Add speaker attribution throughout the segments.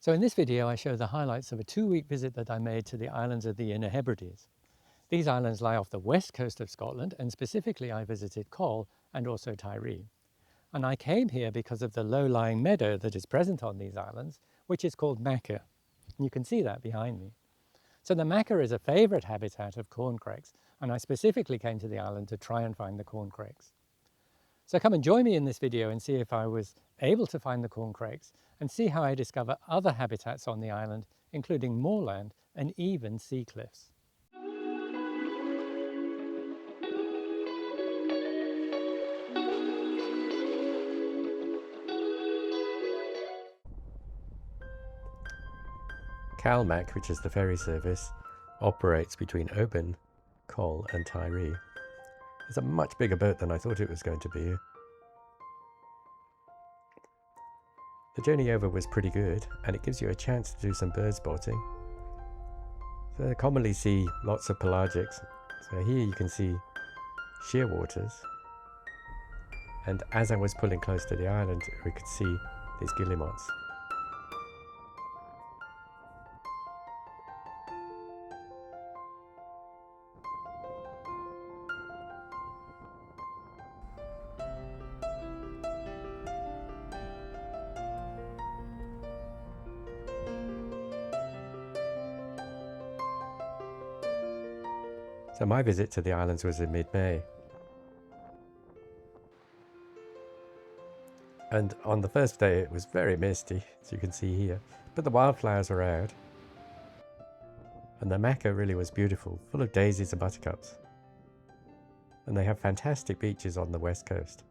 Speaker 1: So in this video I show the highlights of a 2-week visit that I made to the islands of the Inner Hebrides. These islands lie off the west coast of Scotland, and specifically I visited Coll and also Tiree. And I came here because of the low-lying meadow that is present on these islands, which is called machair. You can see that behind me. So the machair is a favourite habitat of corncrakes, and I specifically came to the island to try and find the corncrakes. So come and join me in this video and see if I was able to find the corncrakes and see how I discover other habitats on the island, including moorland and even sea cliffs. CalMac, which is the ferry service, operates between Oban, Coll and Tiree. It's a much bigger boat than I thought it was going to be. The journey over was pretty good, and it gives you a chance to do some bird spotting. So I commonly see lots of pelagics. So here you can see shearwaters, and as I was pulling close to the island we could see these guillemots. So my visit to the islands was in mid-May. And on the first day it was very misty, as you can see here, but the wildflowers were out. And the machair really was beautiful, full of daisies and buttercups. And they have fantastic beaches on the west coast.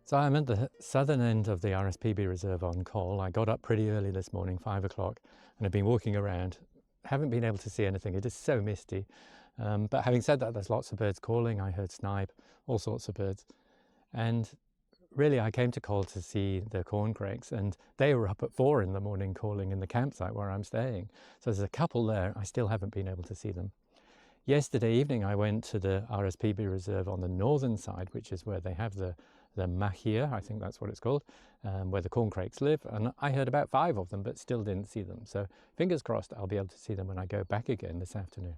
Speaker 1: So I'm at the southern end of the RSPB reserve on Coll. I got up pretty early this morning, 5 o'clock, and I've been walking around. Haven't been able to see anything, it is so misty. But having said that, there's lots of birds calling. I heard snipe, all sorts of birds. And really I came to Coll to see the corncrakes, and they were up at 4 in the morning calling in the campsite where I'm staying. So there's a couple there. I still haven't been able to see them. Yesterday evening I went to the RSPB reserve on the northern side, which is where they have the machair, I think that's what it's called, where the corncrakes live, and I heard about 5 of them but still didn't see them. So fingers crossed I'll be able to see them when I go back again this afternoon.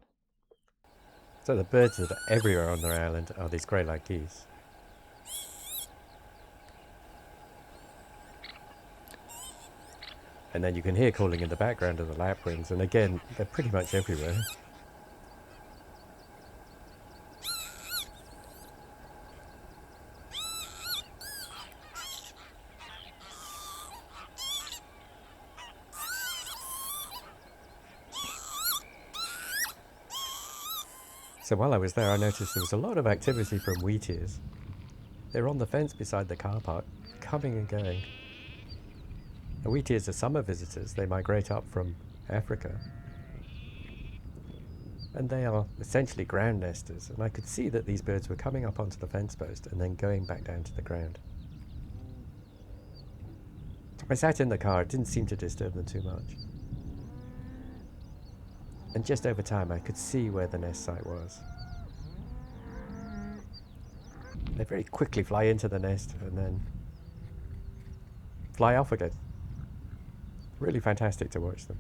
Speaker 1: So the birds that are everywhere on the island are these Greylag Geese. And then you can hear calling in the background of the Lapwings, and again, they're pretty much everywhere. So while I was there, I noticed there was a lot of activity from Wheatears. They're on the fence beside the car park, coming and going. The Wheatears are summer visitors. They migrate up from Africa. And they are essentially ground nesters, and I could see that these birds were coming up onto the fence post and then going back down to the ground. I sat in the car, it didn't seem to disturb them too much. And just over time I could see where the nest site was. They very quickly fly into the nest and then fly off again. Really fantastic to watch them.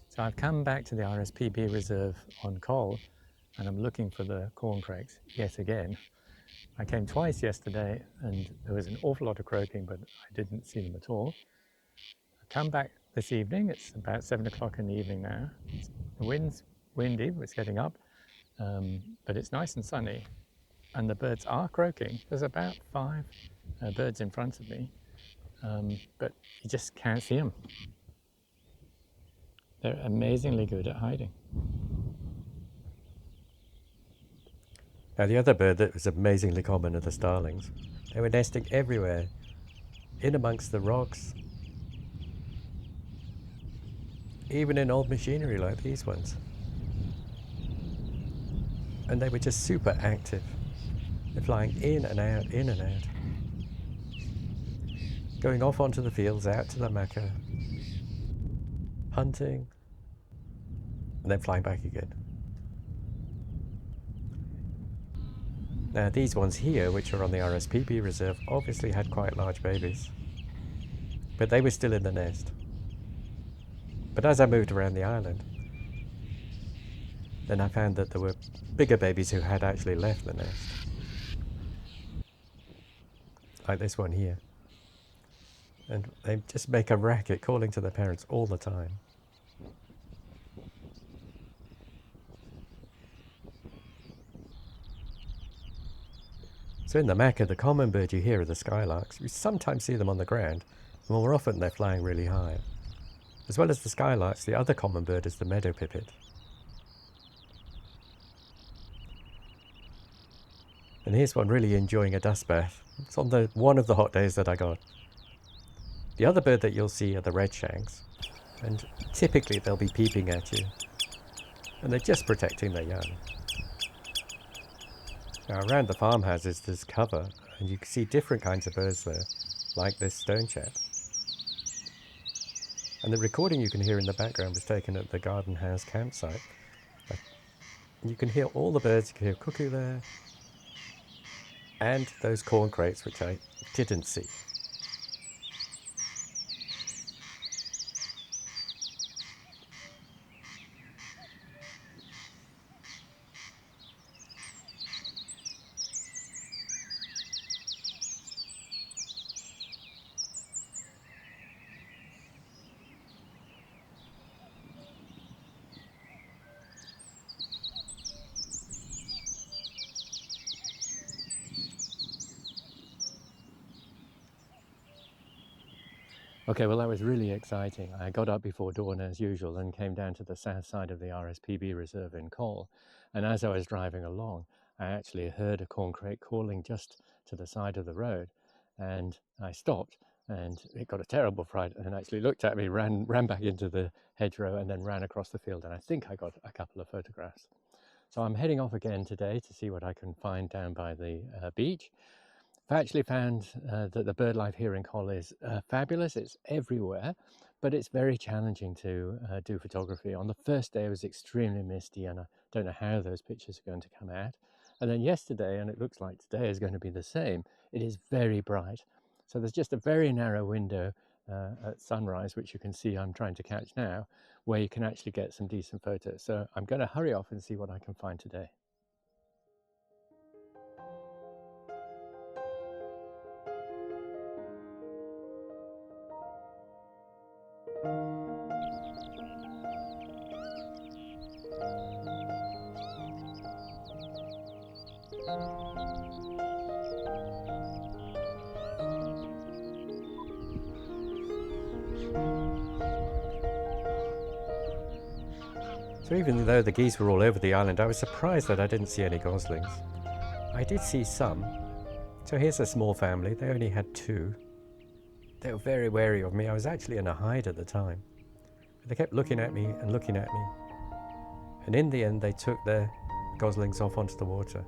Speaker 1: So I've come back to the RSPB reserve on Coll, and I'm looking for the corncrakes yet again. I came twice yesterday and there was an awful lot of croaking, but I didn't see them at all. I come back this evening, it's about 7 o'clock in the evening now. The wind's windy, it's getting up, but it's nice and sunny, and the birds are croaking. There's about 5 birds in front of me, but you just can't see them. They're amazingly good at hiding. Now the other bird that was amazingly common are the starlings. They were nesting everywhere, in amongst the rocks, even in old machinery like these ones. And they were just super active. They're flying in and out, in and out. Going off onto the fields, out to the machair, hunting, and then flying back again. Now these ones here, which are on the RSPB reserve, obviously had quite large babies. But they were still in the nest. But as I moved around the island, then I found that there were bigger babies who had actually left the nest. Like this one here. And they just make a racket calling to their parents all the time. So in the machair, the common bird you hear are the skylarks. You sometimes see them on the ground, and more often they're flying really high. As well as the skylarks, the other common bird is the meadow pipit. And here's one really enjoying a dust bath. It's on one of the hot days that I got. The other bird that you'll see are the Redshanks, and typically they'll be peeping at you, and they're just protecting their young. Now around the farmhouses there's cover, and you can see different kinds of birds there, like this stonechat. And the recording you can hear in the background was taken at the garden house campsite. You can hear all the birds, you can hear cuckoo there, and those corncrakes which I didn't see. Okay, well that was really exciting. I got up before dawn as usual and came down to the south side of the RSPB reserve in Coll. And as I was driving along, I actually heard a corncrake calling just to the side of the road. And I stopped, and it got a terrible fright and actually looked at me, ran back into the hedgerow and then ran across the field. And I think I got a couple of photographs. So I'm heading off again today to see what I can find down by the beach. I've actually found that the bird life here in Coll is fabulous. It's everywhere, but it's very challenging to do photography. On the first day it was extremely misty, and I don't know how those pictures are going to come out. And then yesterday, and it looks like today is going to be the same, it is very bright. So there's just a very narrow window at sunrise, which you can see I'm trying to catch now, where you can actually get some decent photos. So I'm going to hurry off and see what I can find today. So even though the geese were all over the island, I was surprised that I didn't see any goslings. I did see some. So here's a small family. They only had 2. They were very wary of me. I was actually in a hide at the time. But they kept looking at me and looking at me. And in the end, they took their goslings off onto the water.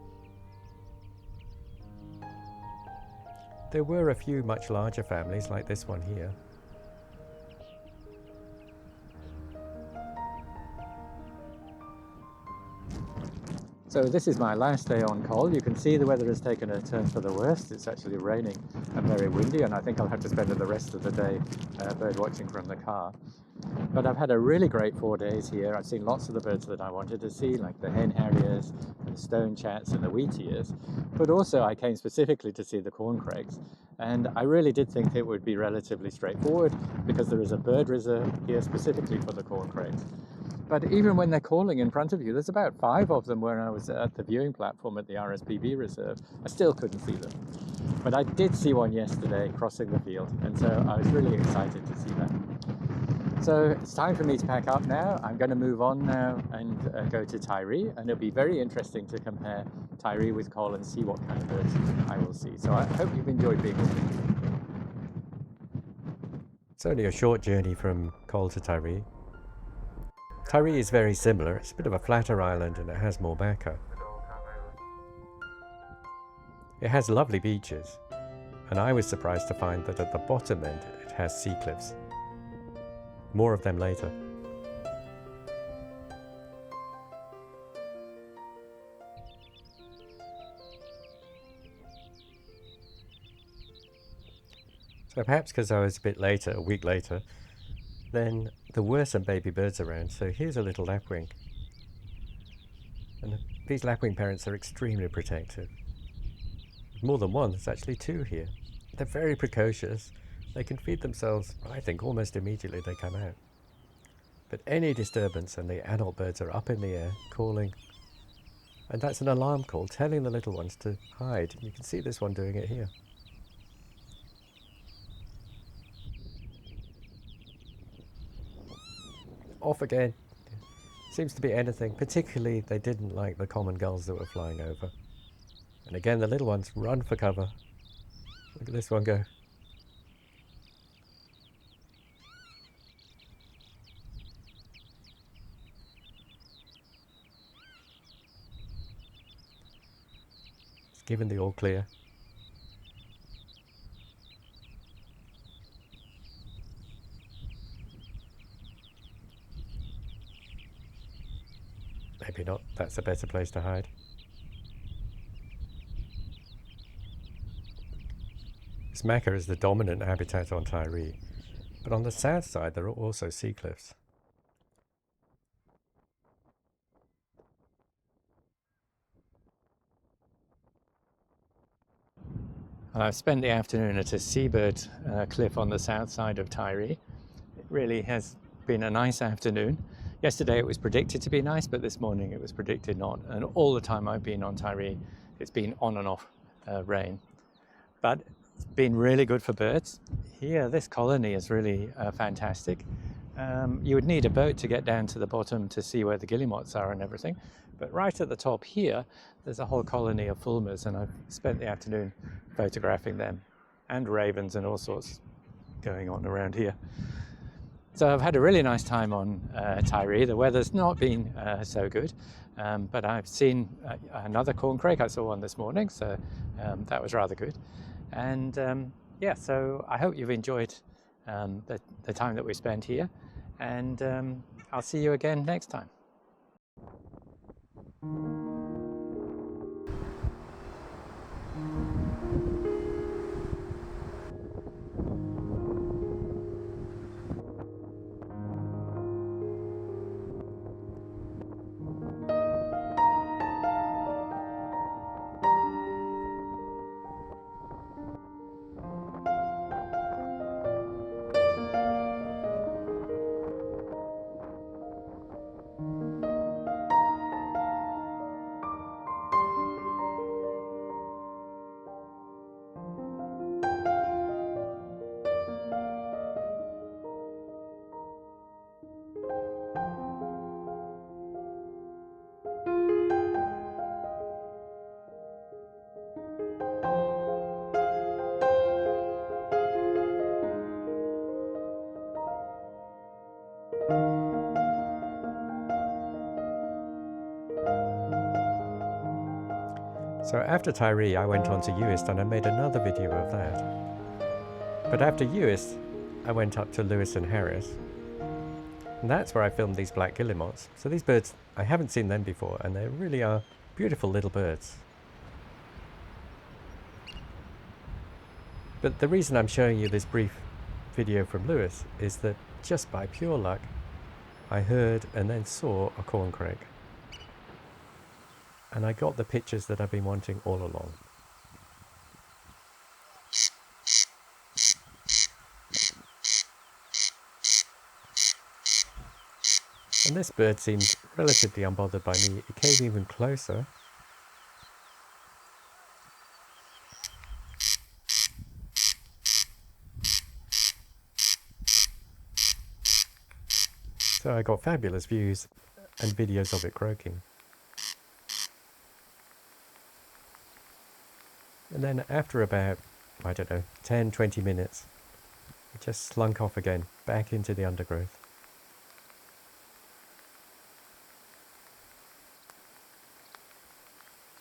Speaker 1: There were a few much larger families like this one here. So this is my last day on Coll. You can see the weather has taken a turn for the worst. It's actually raining and very windy, and I think I'll have to spend the rest of the day bird watching from the car. But I've had a really great 4 days here. I've seen lots of the birds that I wanted to see, like the Hen Harriers and the Stonechats and the Wheatears. But also I came specifically to see the Corncrakes. And I really did think it would be relatively straightforward because there is a bird reserve here specifically for the Corncrakes. But even when they're calling in front of you, there's about 5 of them when I was at the viewing platform at the RSPB reserve. I still couldn't see them. But I did see one yesterday crossing the field, and so I was really excited to see that. So it's time for me to pack up now. I'm going to move on now and go to Tiree, and it'll be very interesting to compare Tiree with Coll and see what kind of birds I will see. So I hope you've enjoyed being with me. It's only a short journey from Coll to Tiree. Tiree is very similar. It's a bit of a flatter island and it has more machair. It has lovely beaches, and I was surprised to find that at the bottom end it has sea cliffs. More of them later. So perhaps because I was a bit later, a week later, then there were some baby birds around. So here's a little lapwing. And these lapwing parents are extremely protective. More than one, there's actually two here. They're very precocious. They can feed themselves, I think, almost immediately they come out. But any disturbance and the adult birds are up in the air, calling. And that's an alarm call, telling the little ones to hide. You can see this one doing it here. Off again. Seems to be anything. Particularly, they didn't like the common gulls that were flying over. And again, the little ones run for cover. Look at this one go. It's given the all clear. Maybe not. That's a better place to hide. This machair is the dominant habitat on Tiree, but on the south side there are also sea cliffs. I've spent the afternoon at a seabird cliff on the south side of Tiree. It really has been a nice afternoon. Yesterday it was predicted to be nice, but this morning it was predicted not. And all the time I've been on Tiree, it's been on and off rain. But it's been really good for birds. Here, this colony is really fantastic. You would need a boat to get down to the bottom to see where the guillemots are and everything. But right at the top here, there's a whole colony of fulmars, and I've spent the afternoon photographing them, and ravens and all sorts going on around here. So I've had a really nice time on Tiree. The weather's not been so good, but I've seen another corncrake. I saw one this morning, so that was rather good. And yeah, so I hope you've enjoyed the time that we spent here, and I'll see you again next time. So after Tiree, I went on to Uist and I made another video of that. But after Uist, I went up to Lewis and Harris. And that's where I filmed these black guillemots. So these birds, I haven't seen them before, and they really are beautiful little birds. But the reason I'm showing you this brief video from Lewis is that just by pure luck, I heard and then saw a corncrake. And I got the pictures that I've been wanting all along. And this bird seemed relatively unbothered by me. It came even closer. So I got fabulous views and videos of it croaking. And then after about, I don't know, 10-20 minutes, it just slunk off again, back into the undergrowth.